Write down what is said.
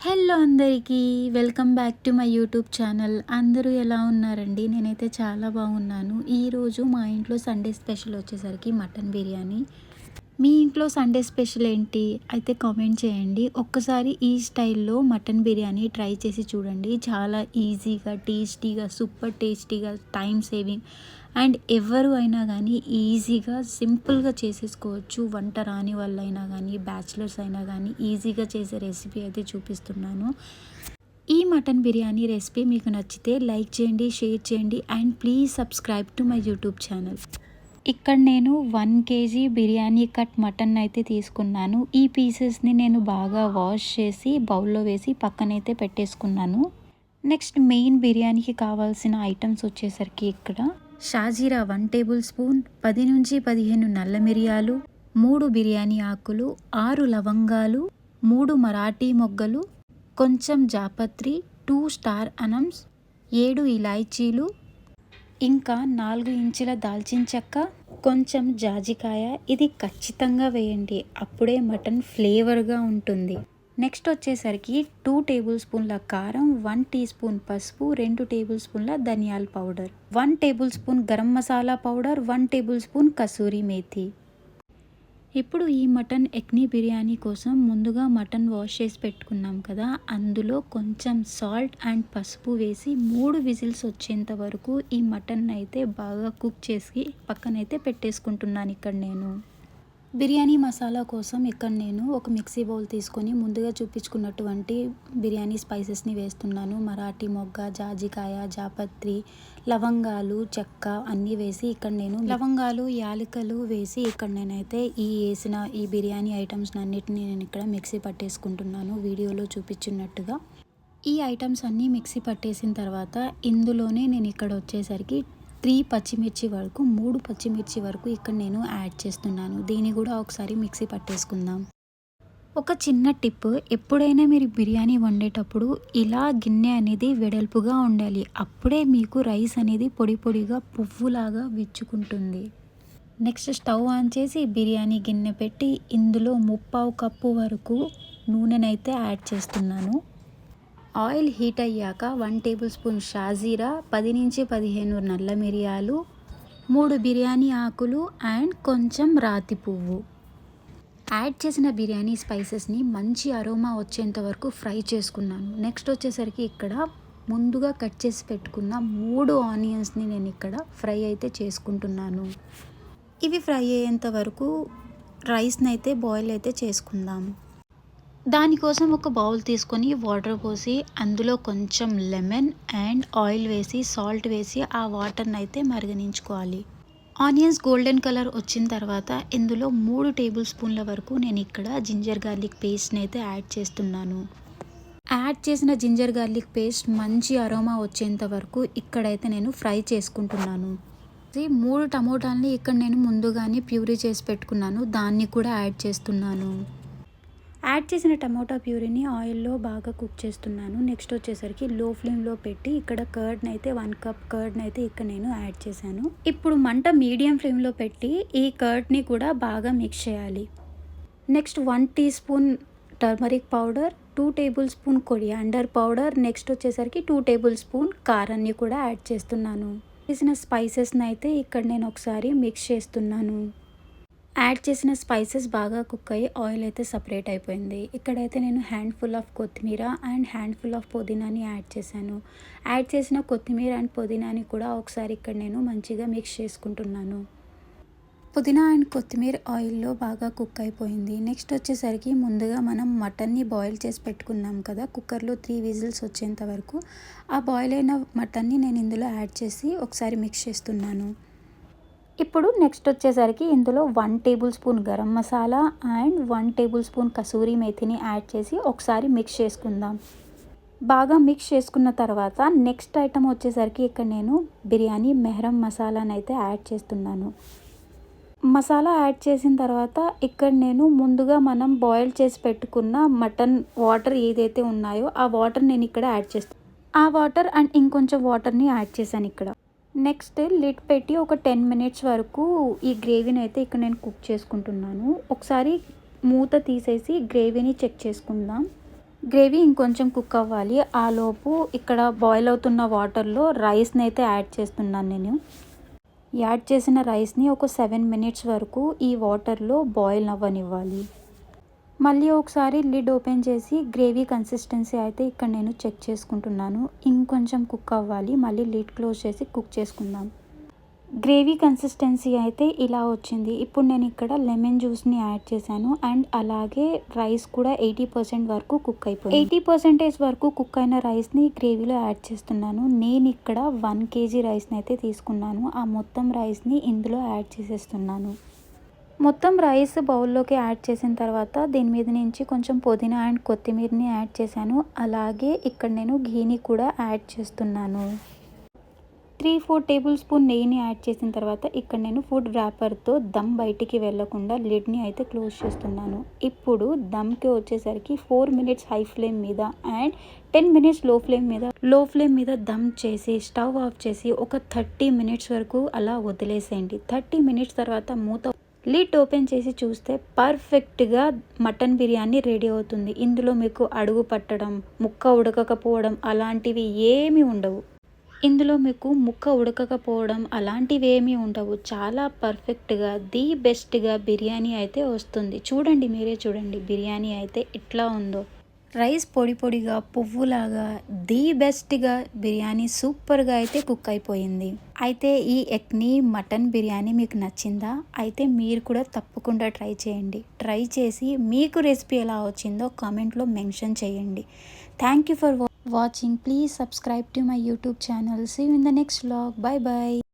Hello అందరికీ welcome back to my YouTube channel. అందరూ ఎలా ఉన్నారండి? నేనైతే చాలా బాగున్నాను. ఈరోజు మా ఇంట్లో సండే స్పెషల్ వచ్చేసరికి మటన్ బిర్యానీ. మీ ఇంట్లో సండే స్పెషల్ ఏంటి అయితే కామెంట్ చేయండి. ఒక్కసారి ఈ స్టైల్లో మటన్ బిర్యానీ ట్రై చేసి చూడండి. చాలా ఈజీగా, టేస్టీగా, సూపర్ టేస్టీగా, టైం సేవింగ్ అండ్ ఎవరు అయినా కానీ ఈజీగా సింపుల్గా చేసేసుకోవచ్చు. వంట రాని వాళ్ళైనా కానీ, బ్యాచిలర్స్ అయినా కానీ ఈజీగా చేసే రెసిపీ అయితే చూపిస్తున్నాను. ఈ మటన్ బిర్యానీ రెసిపీ మీకు నచ్చితే లైక్ చేయండి, షేర్ చేయండి and please subscribe to my YouTube channel. ఇక్కడ నేను 1 కేజీ బిర్యానీ కట్ మటన్ అయితే తీసుకున్నాను. ఈ పీసెస్ని నేను బాగా వాష్ చేసి బౌల్లో వేసి పక్కనైతే పెట్టేసుకున్నాను. నెక్స్ట్ మెయిన్ బిర్యానీకి కావాల్సిన ఐటమ్స్ వచ్చేసరికి ఇక్కడ షాజీరా 1 టేబుల్ స్పూన్, 10 నుంచి 15 నల్ల మిరియాలు, 3 బిర్యానీ ఆకులు, 6 లవంగాలు, 3 మరాఠీ మొగ్గలు, కొంచెం జాపత్రి, 2 స్టార్ అనమ్స్, 7 ఇలాచీలు, ఇంకా 4 ఇంచుల దాల్చిన చెక్క, కొంచెం జాజికాయ. ఇది ఖచ్చితంగా వేయండి, అప్పుడే మటన్ ఫ్లేవర్గా ఉంటుంది. నెక్స్ట్ వచ్చేసరికి 2 టేబుల్ స్పూన్ల కారం, 1 టీ స్పూన్ పసుపు, 2 టేబుల్ స్పూన్ల ధనియాల powder, 1 tablespoon garam masala powder, 1 tablespoon kasuri methi. ఇప్పుడు ఈ మటన్ ఎక్నీ బిర్యానీ కోసం ముందుగా మటన్ వాష్ చేసి పెట్టుకున్నాం కదా, అందులో కొంచెం సాల్ట్ అండ్ పసుపు వేసి 3 విజిల్స్ వచ్చేంత వరకు ఈ మటన్ అయితే బాగా కుక్ చేసి పక్కనైతే పెట్టేసుకుంటున్నాను. ఇక్కడ నేను బిర్యానీ మసాలా కోసం ఇక్కడ నేను ఒక మిక్సీ బౌల్ తీసుకొని ముందుగా చూపించుకున్నటువంటి బిర్యానీ స్పైసెస్ని వేస్తున్నాను. మరాఠీ మొగ్గ, జాజికాయ, జాపత్రి, లవంగాలు, చెక్క అన్నీ వేసి ఇక్కడ నేను లవంగాలు, యాలకులు వేసి ఇక్కడ నేనైతే ఈ బిర్యానీ ఐటమ్స్ అన్నిటిని నేను ఇక్కడ మిక్సీ పట్టేసుకుంటున్నాను వీడియోలో చూపించినట్టుగా. ఈ ఐటమ్స్ అన్నీ మిక్సీ పట్టేసిన తర్వాత ఇందులోనే నేను ఇక్కడ వచ్చేసరికి 3 పచ్చిమిర్చి వరకు, 3 పచ్చిమిర్చి వరకు ఇక్కడ నేను యాడ్ చేస్తున్నాను. దీన్ని కూడా ఒకసారి మిక్సీ పట్టేసుకుందాం. ఒక చిన్న టిప్, ఎప్పుడైనా మీరు బిర్యానీ వండేటప్పుడు ఇలా గిన్నె అనేది వెడల్పుగా ఉండాలి. అప్పుడే మీకు రైస్ అనేది పొడి పొడిగా పువ్వులాగా విచ్చుకుంటుంది. నెక్స్ట్ స్టవ్ ఆన్ చేసి బిర్యానీ గిన్నె పెట్టి ఇందులో 3/4 కప్పు వరకు నూనెనైతే యాడ్ చేస్తున్నాను. ఆయిల్ హీట్ అయ్యాక 1 టేబుల్ స్పూన్ షాజీరా, 10 నుంచి 15 నల్ల మిరియాలు, 3 బిర్యానీ ఆకులు అండ్ కొంచెం రాతి పువ్వు యాడ్ చేసిన బిర్యానీ స్పైసెస్ని మంచి అరోమా వచ్చేంత వరకు ఫ్రై చేసుకున్నాను. నెక్స్ట్ వచ్చేసరికి ఇక్కడ ముందుగా కట్ చేసి పెట్టుకున్న 3 ఆనియన్స్ని నేను ఇక్కడ ఫ్రై అయితే చేసుకుంటున్నాను. ఇవి ఫ్రై అయ్యేంత వరకు రైస్ని అయితే బాయిల్ అయితే చేసుకుందాం. దానికోసం ఒక బౌల్ తీసుకొని వాటర్ పోసి అందులో కొంచెం లెమన్ అండ్ ఆయిల్ వేసి సాల్ట్ వేసి ఆ వాటర్ని అయితే మరగనించుకోవాలి. ఆనియన్స్ గోల్డెన్ కలర్ వచ్చిన తర్వాత ఇందులో 3 టేబుల్ స్పూన్ల వరకు నేను ఇక్కడ జింజర్ గార్లిక్ పేస్ట్ని అయితే యాడ్ చేస్తున్నాను. యాడ్ చేసిన జింజర్ గార్లిక్ పేస్ట్ మంచి అరోమా వచ్చేంత వరకు ఇక్కడైతే నేను ఫ్రై చేసుకుంటున్నాను. 3 టమోటాలని ఇక్కడ నేను ముందుగానే ప్యూరీ చేసి పెట్టుకున్నాను, దాన్ని కూడా యాడ్ చేస్తున్నాను. యాడ్ చేసిన టమోటా ప్యూరీని ఆయిల్లో బాగా కుక్ చేస్తున్నాను. నెక్స్ట్ వచ్చేసరికి లో ఫ్లేమ్లో పెట్టి ఇక్కడ కర్డ్ని అయితే 1 కప్ కర్డ్ని అయితే ఇక్కడ నేను యాడ్ చేశాను. ఇప్పుడు మంట మీడియం ఫ్లేమ్లో పెట్టి ఈ కర్డ్ని కూడా బాగా మిక్స్ చేయాలి. Next 1 teaspoon turmeric powder, 2 tablespoon coriander powder, next వచ్చేసరికి 2 టేబుల్ స్పూన్ కారాన్ని కూడా యాడ్ చేస్తున్నాను. చేసిన స్పైసెస్ని అయితే ఇక్కడ నేను ఒకసారి మిక్స్ చేస్తున్నాను. యాడ్ చేసిన స్పైసెస్ బాగా కుక్ అయ్యి ఆయిల్ అయితే సపరేట్ అయిపోయింది. ఇక్కడైతే నేను హ్యాండ్ఫుల్ ఆఫ్ కొత్తిమీర అండ్ హ్యాండ్ఫుల్ ఆఫ్ పుదీనాని యాడ్ చేశాను. యాడ్ చేసిన కొత్తిమీర అండ్ పుదీనాని కూడా ఒకసారి ఇక్కడ నేను మంచిగా మిక్స్ చేసుకుంటున్నాను. పుదీనా అండ్ కొత్తిమీర ఆయిల్లో బాగా కుక్ అయిపోయింది. నెక్స్ట్ వచ్చేసరికి ముందుగా మనం మటన్ని బాయిల్ చేసి పెట్టుకున్నాం కదా కుక్కర్లో 3 విజిల్స్ వచ్చేంత వరకు, ఆ బాయిల్ అయిన మటన్ని నేను ఇందులో యాడ్ చేసి ఒకసారి మిక్స్ చేస్తున్నాను. ఇప్పుడు నెక్స్ట్ వచ్చేసరికి ఇందులో 1 tablespoon garam masala and 1 tablespoon kasuri మేథిని యాడ్ చేసి ఒకసారి మిక్స్ చేసుకుందాం. బాగా మిక్స్ చేసుకున్న తర్వాత నెక్స్ట్ ఐటమ్ వచ్చేసరికి ఇక్కడ నేను బిర్యానీ మెహరం మసాలాని అయితే యాడ్ చేస్తున్నాను. మసాలా యాడ్ చేసిన తర్వాత ఇక్కడ నేను ముందుగా మనం బాయిల్ చేసి పెట్టుకున్న మటన్ వాటర్ ఏదైతే ఉన్నాయో ఆ వాటర్ నేను ఇక్కడ యాడ్ చేస్తాను. ఆ వాటర్ అండ్ ఇంకొంచెం వాటర్ని యాడ్ చేశాను ఇక్కడ. నెక్స్ట్ లిడ్ పెట్టి ఒక 10 మినిట్స్ వరకు ఈ గ్రేవీని అయితే ఇక్కడ నేను కుక్ చేసుకుంటున్నాను. ఒకసారి మూత తీసేసి గ్రేవీని చెక్ చేసుకుందాం. గ్రేవీ ఇంకొంచెం కుక్ అవ్వాలి. ఆలోపు ఇక్కడ బాయిల్ అవుతున్న వాటర్లో రైస్ని అయితే యాడ్ చేస్తున్నాను నేను. యాడ్ చేసిన రైస్ని ఒక 7 మినిట్స్ వరకు ఈ వాటర్లో బాయిల్ అవ్వనివ్వాలి. మళ్ళీ ఒకసారి లిడ్ ఓపెన్ చేసి గ్రేవీ కన్సిస్టెన్సీ అయితే ఇక్కడ నేను చెక్ చేసుకుంటున్నాను. ఇంకొంచెం కుక్ అవ్వాలి. మళ్ళీ లిడ్ క్లోజ్ చేసి కుక్ చేసుకుందాం. గ్రేవీ కన్సిస్టెన్సీ అయితే ఇలా వచ్చింది. ఇప్పుడు నేను ఇక్కడ లెమన్ జ్యూస్ని యాడ్ చేశాను అండ్ అలాగే రైస్ కూడా 80% వరకు కుక్ అయిపోయింది. 80% వరకు కుక్ అయిన రైస్ని గ్రేవీలో యాడ్ చేస్తున్నాను. నేను ఇక్కడ 1 kg రైస్ని అయితే తీసుకున్నాను. ఆ మొత్తం రైస్ని ఇందులో యాడ్ చేసేస్తున్నాను. మొత్తం రైస్ బౌల్లోకి యాడ్ చేసిన తర్వాత దీని మీద నుంచి కొంచెం పుదీనా అండ్ కొత్తిమీరని యాడ్ చేశాను. అలాగే ఇక్కడ నేను ఘీని కూడా యాడ్ చేస్తున్నాను. 3-4 టేబుల్ స్పూన్ నెయ్యిని యాడ్ చేసిన తర్వాత ఇక్కడ నేను ఫుడ్ ర్యాపర్తో దమ్ బయటికి వెళ్ళకుండా లిడ్ని అయితే క్లోజ్ చేస్తున్నాను. ఇప్పుడు దమ్కి వచ్చేసరికి 4 మినిట్స్ హై ఫ్లేమ్ మీద అండ్ 10 మినిట్స్ లో ఫ్లేమ్ మీద దమ్ చేసి స్టవ్ ఆఫ్ చేసి ఒక 30 మినిట్స్ వరకు అలా వదిలేసేయండి. 30 మినిట్స్ తర్వాత మూత లిడ్ ఓపెన్ చేసి చూస్తే పర్ఫెక్ట్గా మటన్ బిర్యానీ రెడీ అవుతుంది. ఇందులో మీకు అడుగు పట్టడం, ముక్క ఉడకకపోవడం అలాంటివి ఏమీ ఉండవు. అలాంటివి ఏమీ ఉండవు. చాలా పర్ఫెక్ట్గా ది బెస్ట్గా బిర్యానీ అయితే వస్తుంది. చూడండి, మీరే చూడండి బిర్యానీ అయితే ఎట్లా ఉందో. రైస్ పొడి పొడిగా పువ్వులాగా ది బెస్ట్గా బిర్యానీ సూపర్గా అయితే కుక్ అయిపోయింది. అయితే ఈ ఎక్ని మటన్ బిర్యానీ మీకు నచ్చిందా? అయితే మీరు కూడా తప్పకుండా ట్రై చేయండి. ట్రై చేసి మీకు రెసిపీ ఎలా వచ్చిందో కామెంట్లో మెన్షన్ చేయండి. Thank you for watching. Please subscribe to my YouTube channel. See you in the next vlog. Bye bye.